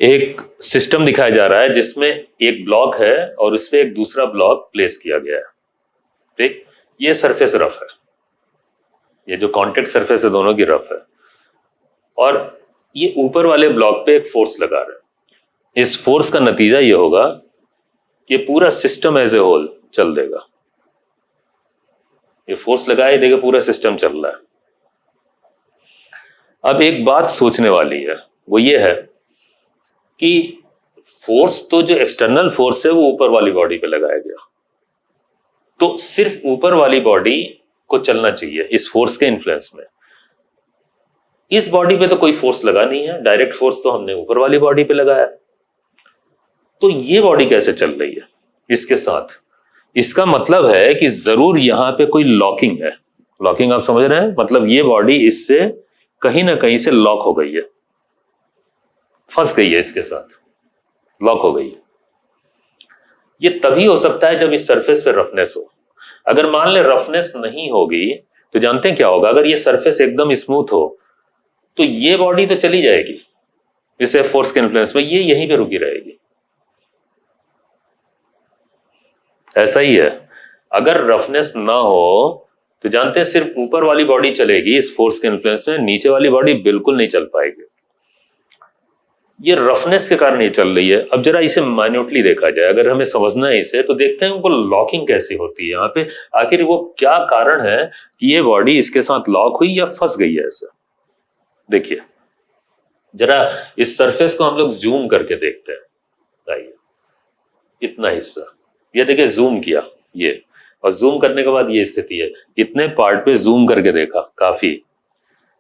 एक सिस्टम दिखाया जा रहा है जिसमें एक ब्लॉक है और उस पे एक दूसरा ब्लॉक प्लेस किया गया है। ठीक, ये सरफेस रफ है, ये जो कॉन्टेक्ट सरफेस है दोनों की रफ है, और ये ऊपर वाले ब्लॉक पे एक फोर्स लगा रहा है। इस फोर्स का नतीजा ये होगा कि पूरा सिस्टम एज ए होल चल देगा। ये फोर्स लगाए देगा, पूरा सिस्टम चल रहा है। अब एक बात सोचने वाली है, वो ये है कि फोर्स तो जो एक्सटर्नल फोर्स है वो ऊपर वाली बॉडी पे लगाया गया, तो सिर्फ ऊपर वाली बॉडी को चलना चाहिए इस फोर्स के इन्फ्लुएंस में। इस बॉडी पे तो कोई फोर्स लगा नहीं है, डायरेक्ट फोर्स तो हमने ऊपर वाली बॉडी पे लगाया। तो ये बॉडी कैसे चल रही है इसके साथ? इसका मतलब है कि जरूर यहां पे कोई लॉकिंग है। लॉकिंग आप समझ रहे हैं? मतलब ये बॉडी इससे कहीं ना कहीं से लॉक हो गई है, फंस गई है, इसके साथ लॉक हो गई है। ये तभी हो सकता है जब इस सरफेस पे रफनेस हो। अगर मान ले रफनेस नहीं होगी तो जानते हैं क्या होगा? अगर ये सरफेस एकदम स्मूथ हो तो ये बॉडी तो चली जाएगी इस फोर्स के इन्फ्लुएंस में, ये यहीं पे रुकी रहेगी। ऐसा ही है, अगर रफनेस ना हो तो जानते हैं सिर्फ ऊपर वाली बॉडी चलेगी इस फोर्स के इन्फ्लुएंस में, नीचे वाली बॉडी बिल्कुल नहीं चल पाएगी। ये रफनेस के कारण ये चल रही है। अब जरा इसे माइन्यूटली देखा जाए, अगर हमें समझना है इसे, तो देखते हैं उनको लॉकिंग कैसी होती है यहाँ पे। आखिर वो क्या कारण है कि ये बॉडी इसके साथ लॉक हुई या फंस गई है ऐसा? देखिए जरा इस सरफेस को हम लोग जूम करके देखते हैं। आइए, इतना हिस्सा ये देखिए, जूम किया ये, और जूम करने के बाद ये स्थिति है। इतने पार्ट पे जूम करके देखा, काफी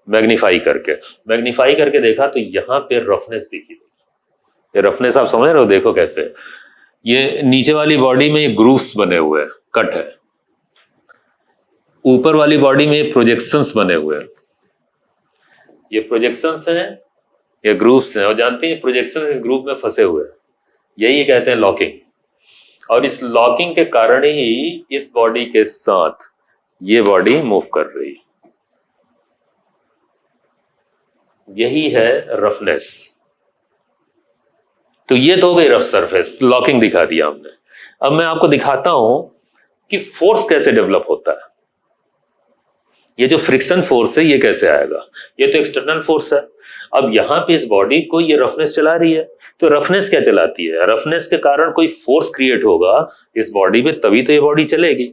मैग्नीफाई करके देखा, तो यहाँ पे रफनेस दिखी। ये रफनेस आप समझ रहे हो? देखो कैसे ये नीचे वाली बॉडी में ये ग्रूव्स बने हुए हैं, कट है। ऊपर वाली बॉडी में प्रोजेक्शंस बने हुए हैं, ये प्रोजेक्शंस हैं, ये ग्रूव्स हैं। और जानते हैं प्रोजेक्शन इस ग्रूव में फंसे हुए हैं, यही कहते हैं लॉकिंग। और इस लॉकिंग के कारण ही इस बॉडी के साथ ये बॉडी मूव कर रही, यही है रफनेस। तो ये तो हो गई रफ सरफेस, लॉकिंग दिखा दिया हमने। अब मैं आपको दिखाता हूं कि फोर्स कैसे डेवलप होता है। ये जो फ्रिक्शन फोर्स है ये कैसे आएगा? ये तो एक्सटर्नल फोर्स है। अब यहां पे इस बॉडी को ये रफनेस चला रही है, तो रफनेस क्या चलाती है? रफनेस के कारण कोई फोर्स क्रिएट होगा इस बॉडी पे, तभी तो ये बॉडी चलेगी,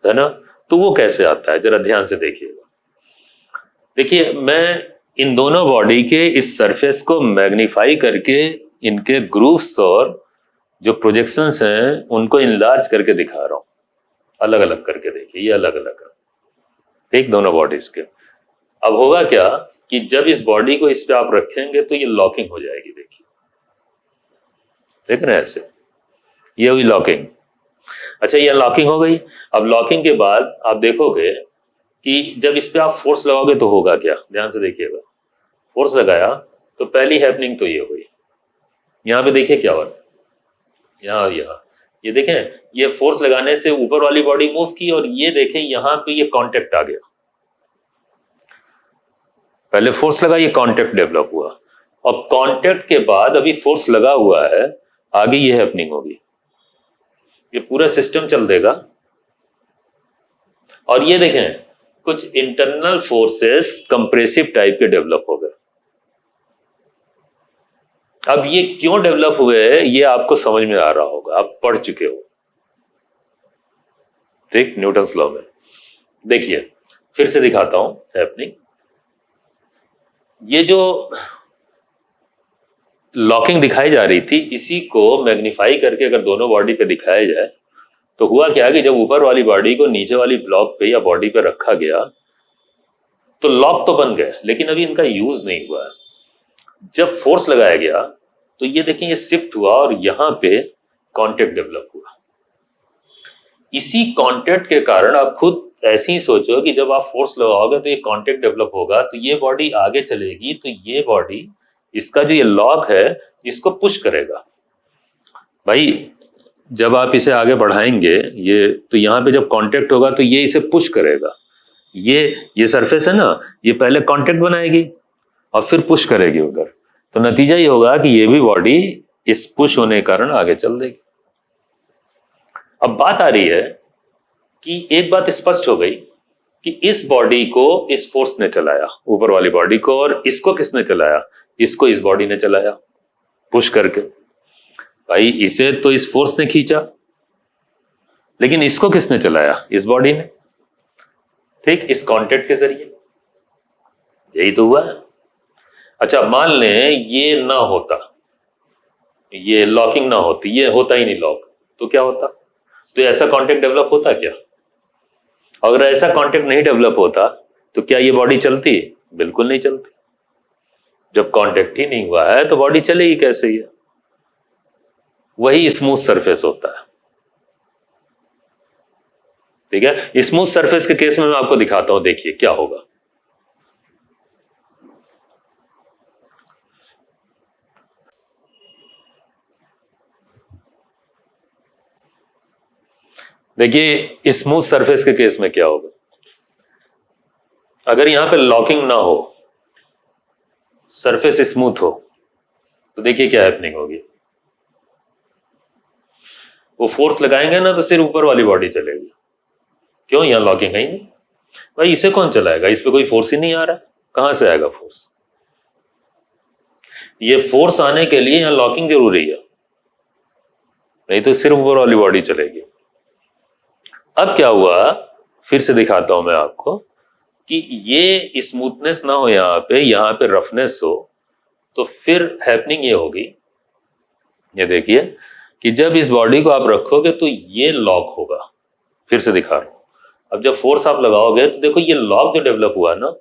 है ना? तो वो कैसे आता है जरा ध्यान से देखिएगा। देखिए मैं इन दोनों बॉडी के इस सरफेस को मैग्नीफाई करके इनके ग्रूव्स और जो प्रोजेक्शंस हैं उनको इनलार्ज करके दिखा रहा हूं, अलग अलग करके। देखिए ये अलग अलग है, ठीक, दोनों बॉडीज के। अब होगा क्या कि जब इस बॉडी को इस पे आप रखेंगे तो ये लॉकिंग हो जाएगी। देखिए, देख रहे हैं ऐसे, ये हुई लॉकिंग। अच्छा, ये लॉकिंग हो गई। अब लॉकिंग के बाद आप देखोगे कि जब इस पे आप फोर्स लगाओगे तो होगा क्या? ध्यान से देखिएगा। फोर्स लगाया तो पहली हैपनिंग तो ये हुई, यहां पे देखिए क्या हो रहा है, यहां ये देखें, ये फोर्स लगाने से ऊपर वाली बॉडी मूव की, और ये देखें यहां पे ये कांटेक्ट आ गया। पहले फोर्स लगा, ये कांटेक्ट डेवलप हुआ, और कांटेक्ट के बाद अभी फोर्स लगा हुआ है, आगे ये हैपनिंग होगी, ये पूरा सिस्टम चल देगा। और ये देखें कुछ इंटरनल फोर्सेस कंप्रेसिव टाइप के डेवलप हो गए। अब ये क्यों डेवलप हुए ये आपको समझ में आ रहा होगा, आप पढ़ चुके हो, ठीक, न्यूटन्स लॉ में। देखिए फिर से दिखाता हूं हैपनिंग। ये जो लॉकिंग दिखाई जा रही थी, इसी को मैग्नीफाई करके अगर दोनों बॉडी पे दिखाया जाए तो हुआ क्या कि जब ऊपर वाली बॉडी को नीचे वाली ब्लॉक पे या बॉडी पे रखा गया तो लॉक तो बन गए, लेकिन अभी इनका यूज नहीं हुआ है। जब फोर्स लगाया गया तो ये देखिए ये शिफ्ट हुआ और यहां पे कांटेक्ट डेवलप हुआ। इसी कांटेक्ट के कारण आप खुद ऐसे ही सोचो कि जब आप फोर्स लगाओगे तो ये कांटेक्ट डेवलप होगा, तो ये बॉडी आगे चलेगी, तो ये बॉडी, इसका जो ये लॉक है इसको पुश करेगा। भाई जब आप इसे आगे बढ़ाएंगे ये, तो यहाँ पे जब कांटेक्ट होगा तो ये इसे पुश करेगा। ये सरफेस है ना, ये पहले कांटेक्ट बनाएगी और फिर पुश करेगी उधर, तो नतीजा ये होगा कि ये भी बॉडी इस पुश होने के कारण आगे चल देगी। अब बात आ रही है कि एक बात स्पष्ट हो गई कि इस बॉडी को इस फोर्स ने चलाया, ऊपर वाली बॉडी को, और इसको किसने चलाया? इसको इस बॉडी ने चलाया पुश करके। भाई इसे तो इस फोर्स ने खींचा, लेकिन इसको किसने चलाया? इस बॉडी ने, ठीक, इस कांटेक्ट के जरिए। यही तो हुआ है। अच्छा, मान लें ये ना होता, ये लॉकिंग ना होती, ये होता ही नहीं लॉक, तो क्या होता? तो ऐसा कांटेक्ट डेवलप होता क्या? अगर ऐसा कांटेक्ट नहीं डेवलप होता तो क्या ये बॉडी चलती? बिल्कुल नहीं चलती। जब कांटेक्ट ही नहीं हुआ है तो बॉडी चलेगी कैसे? ही वही स्मूथ सरफेस होता है। ठीक है, स्मूथ सरफेस के केस में मैं आपको दिखाता हूं, देखिए क्या होगा। देखिए स्मूथ सरफेस के केस में क्या होगा। अगर यहां पे लॉकिंग ना हो, सरफेस स्मूथ हो, तो देखिए क्या हैपनिंग होगी। वो फोर्स लगाएंगे ना तो सिर्फ ऊपर वाली बॉडी चलेगी। क्यों? यहां लॉकिंग है ही नहीं। भाई इसे कौन चलाएगा? इस पे कोई फोर्स ही नहीं आ रहा, कहां से आएगा फोर्स? ये फोर्स आने के लिए यहां लॉकिंग जरूरी है, नहीं तो सिर्फ ऊपर वाली बॉडी चलेगी। अब क्या हुआ, फिर से दिखाता हूं मैं आपको कि ये स्मूथनेस ना हो, यहां पे रफनेस हो, तो फिर हैपनिंग ये होगी, ये देखिए कि जब इस बॉडी को आप रखोगे तो ये लॉक होगा। फिर से दिखा रहा हूं, अब जब फोर्स आप लगाओगे तो देखो ये लॉक जो डेवलप हुआ ना,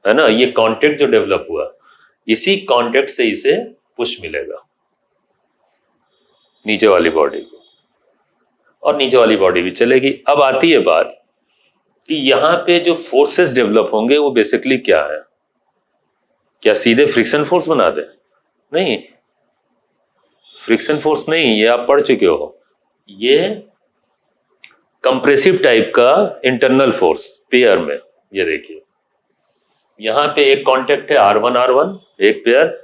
है ना, ये कांटेक्ट जो डेवलप हुआ, इसी कांटेक्ट से इसे पुश मिलेगा नीचे वाली बॉडी को, और नीचे वाली बॉडी भी चलेगी। अब आती है बात कि यहां पे जो फोर्सेस डेवलप होंगे वो बेसिकली क्या है? क्या सीधे फ्रिक्शन फोर्स बना दे? नहीं, फ्रिक्शन फोर्स नहीं, ये आप पढ़ चुके हो। ये कंप्रेसिव टाइप का इंटरनल फोर्स पेयर में, ये देखिए यहां पे एक कांटेक्ट है R1 R1 एक पेयर,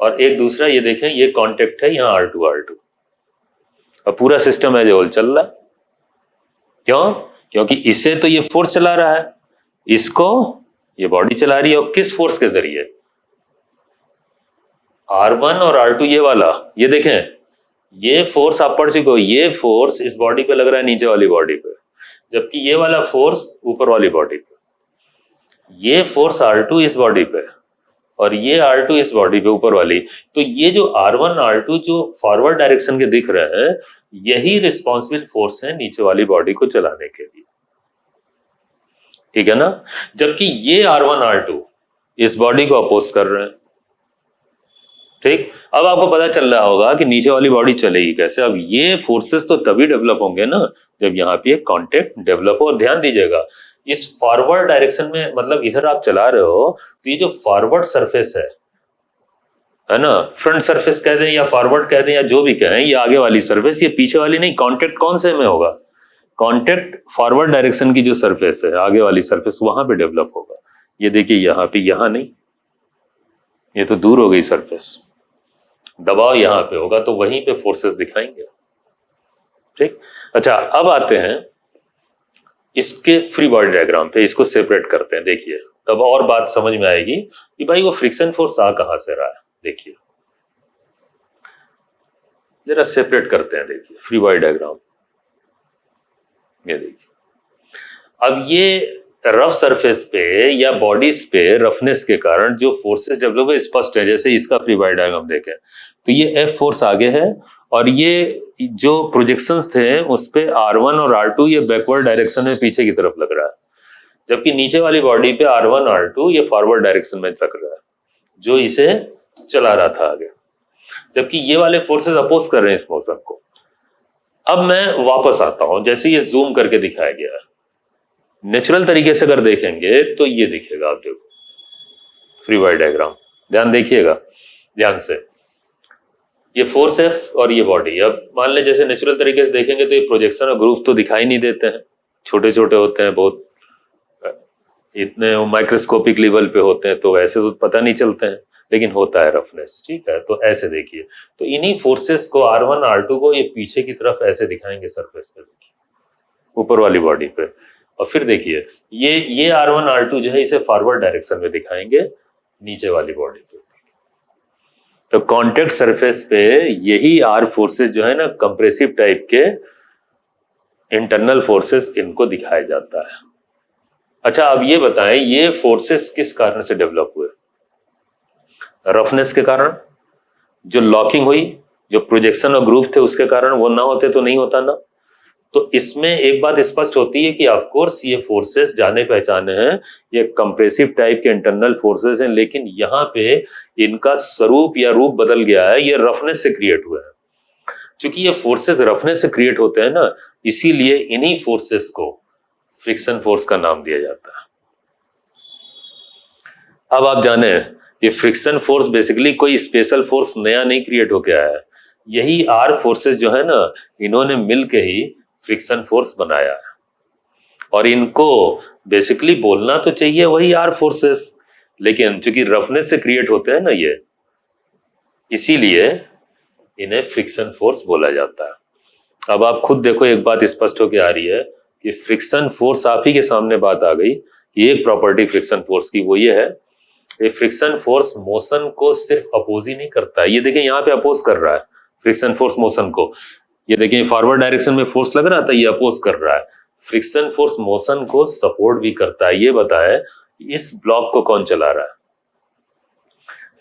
और एक दूसरा ये देखें ये कांटेक्ट है यहां R2 R2। अब पूरा सिस्टम एज ए होल चल रहा है। क्यों? क्योंकि इसे तो ये फोर्स चला रहा है, इसको ये बॉडी चला रही है, और किस फोर्स के जरिए? R1 और R2 ये वाला, ये देखें ये फोर्स आप पढ़ चुके हो, ये फोर्स इस बॉडी पे लग रहा है नीचे वाली बॉडी पे, जबकि ये वाला फोर्स ऊपर वाली बॉडी पे। ये फोर्स R2 इस बॉडी पे और ये R2 इस बॉडी पे ऊपर वाली। तो ये जो R1 R2 जो फॉरवर्ड डायरेक्शन के दिख रहे हैं, यही रिस्पॉन्सिबल फोर्स है नीचे वाली बॉडी को चलाने के लिए। ठीक है ना? जबकि ये R1 R2 इस बॉडी को अपोज कर रहे हैं। ठीक, अब आपको पता चल रहा होगा कि नीचे वाली बॉडी चलेगी कैसे। अब ये फोर्सेस तो तभी डेवलप होंगे ना जब यहाँ पे कॉन्टेक्ट डेवलप हो। और ध्यान दीजिएगा इस फॉरवर्ड डायरेक्शन में, मतलब इधर आप चला रहे हो तो ये जो फॉरवर्ड सरफेस है ना, फ्रंट सरफेस कह दें या फॉरवर्ड कह दें या जो भी कहें, ये आगे वाली सरफेस, ये पीछे वाली नहीं। कॉन्टेक्ट कौन से में होगा? कॉन्टेक्ट फॉरवर्ड डायरेक्शन की जो सरफेस है, आगे वाली सरफेस, वहां पे डेवलप होगा। ये देखिए यहाँ पे, यहाँ नहीं, ये तो दूर हो गई सरफेस, दबाव यहां पे होगा तो वहीं पे फोर्सेस दिखाएंगे। ठीक, अच्छा अब आते हैं इसके फ्री बॉडी डायग्राम पे, इसको सेपरेट करते हैं। देखिए तब और बात समझ में आएगी कि भाई वो फ्रिक्शन फोर्स आ कहां से रहा है। देखिए जरा सेपरेट करते हैं, देखिए फ्री बॉडी डायग्राम, ये देखिए। अब ये रफ सरफेस पे या बॉडीज पे रफनेस के कारण जो फोर्सेस डेवलप हुए स्पष्ट है। जैसे इसका फ्री बॉडी डायग्राम देखें तो ये F फोर्स आगे है, और ये जो प्रोजेक्शंस थे उस पे R1 और R2 ये बैकवर्ड डायरेक्शन में पीछे की तरफ लग रहा है, जबकि नीचे वाली बॉडी पे R1 R2 ये फॉरवर्ड डायरेक्शन में लग रहा है जो इसे चला रहा था आगे, जबकि ये वाले फोर्सेस अपोज कर रहे हैं इस मोशन को। अब मैं वापस आता हूं, जैसे ये जूम करके दिखाया गया है, नेचुरल तरीके से अगर देखेंगे तो ये दिखेगा। आप देखो फ्री बॉडी डायग्राम, ध्यान देखिएगा ध्यान से, ये फोर्स है और ये बॉडी। अब मान ले जैसे नेचुरल तरीके से देखेंगे तो ये प्रोजेक्शन और ग्रूव तो दिखाई नहीं देते हैं, छोटे छोटे होते हैं बहुत, इतने माइक्रोस्कोपिक लेवल पे होते हैं तो वैसे तो पता नहीं चलते हैं। लेकिन होता है रफनेस, ठीक है। तो ऐसे देखिए, तो इन्हीं फोर्सेस को R1 R2 को ये पीछे की तरफ ऐसे दिखाएंगे सरफेस पे, देखिए ऊपर वाली बॉडी पे। और फिर देखिए ये R1 R2 जो है इसे फॉरवर्ड डायरेक्शन में दिखाएंगे नीचे वाली बॉडी पे। तो कांटेक्ट सरफेस पे यही R फोर्सेस जो है ना कंप्रेसिव टाइप के इंटरनल फोर्सेस, इनको दिखाया जाता है। अच्छा अब ये बताएं ये फोर्सेस किस कारण से डेवलप हुए? रफनेस के कारण, जो लॉकिंग हुई, जो प्रोजेक्शन और ग्रूव थे उसके कारण, वो ना होते तो नहीं होता ना। तो इसमें एक बात स्पष्ट होती है कि ऑफ कोर्स ये फोर्सेस जाने पहचाने हैं, ये कंप्रेसिव टाइप के इंटरनल फोर्सेस हैं, लेकिन यहाँ पे इनका स्वरूप या रूप बदल गया है, ये रफनेस से क्रिएट हुए हैं। क्योंकि ये फोर्सेस रफनेस से क्रिएट होते हैं ना, इसीलिए इन्हीं फोर्सेस को फ्रिक्शन फोर्स का नाम दिया जाता है। अब आप जाने ये फ्रिक्शन फोर्स बेसिकली कोई स्पेशल फोर्स नया नहीं क्रिएट होके आया है, यही R फोर्सेस जो है ना इन्होंने मिलके ही फ्रिक्शन फोर्स बनाया है। और इनको बेसिकली बोलना तो चाहिए वही R फोर्सेस, लेकिन चूंकि रफनेस से क्रिएट होते हैं ना ये, इसीलिए इन्हें फ्रिक्शन फोर्स बोला जाता है। अब आप खुद देखो, एक बात स्पष्ट होके आ रही है कि फ्रिक्शन फोर्स, आप ही के सामने बात आ गई कि एक प्रॉपर्टी फ्रिक्शन फोर्स की वो ये है, ये फ्रिक्शन फोर्स मोशन को सिर्फ अपोज ही नहीं करता है। ये देखिए यहाँ पे अपोज कर रहा है फ्रिक्शन फोर्स मोशन को, ये देखिए फॉरवर्ड डायरेक्शन में फोर्स लग रहा था, ये अपोज कर रहा है। फ्रिक्शन फोर्स मोशन को सपोर्ट भी करता है। ये बताए इस ब्लॉक को कौन चला रहा है?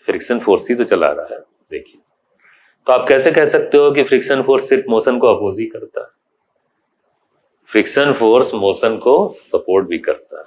फ्रिक्शन फोर्स ही तो चला रहा है। देखिए, तो आप कैसे कह सकते हो कि फ्रिक्शन फोर्स सिर्फ मोशन को अपोज ही करता है? फ्रिक्शन फोर्स मोशन को सपोर्ट भी करता है।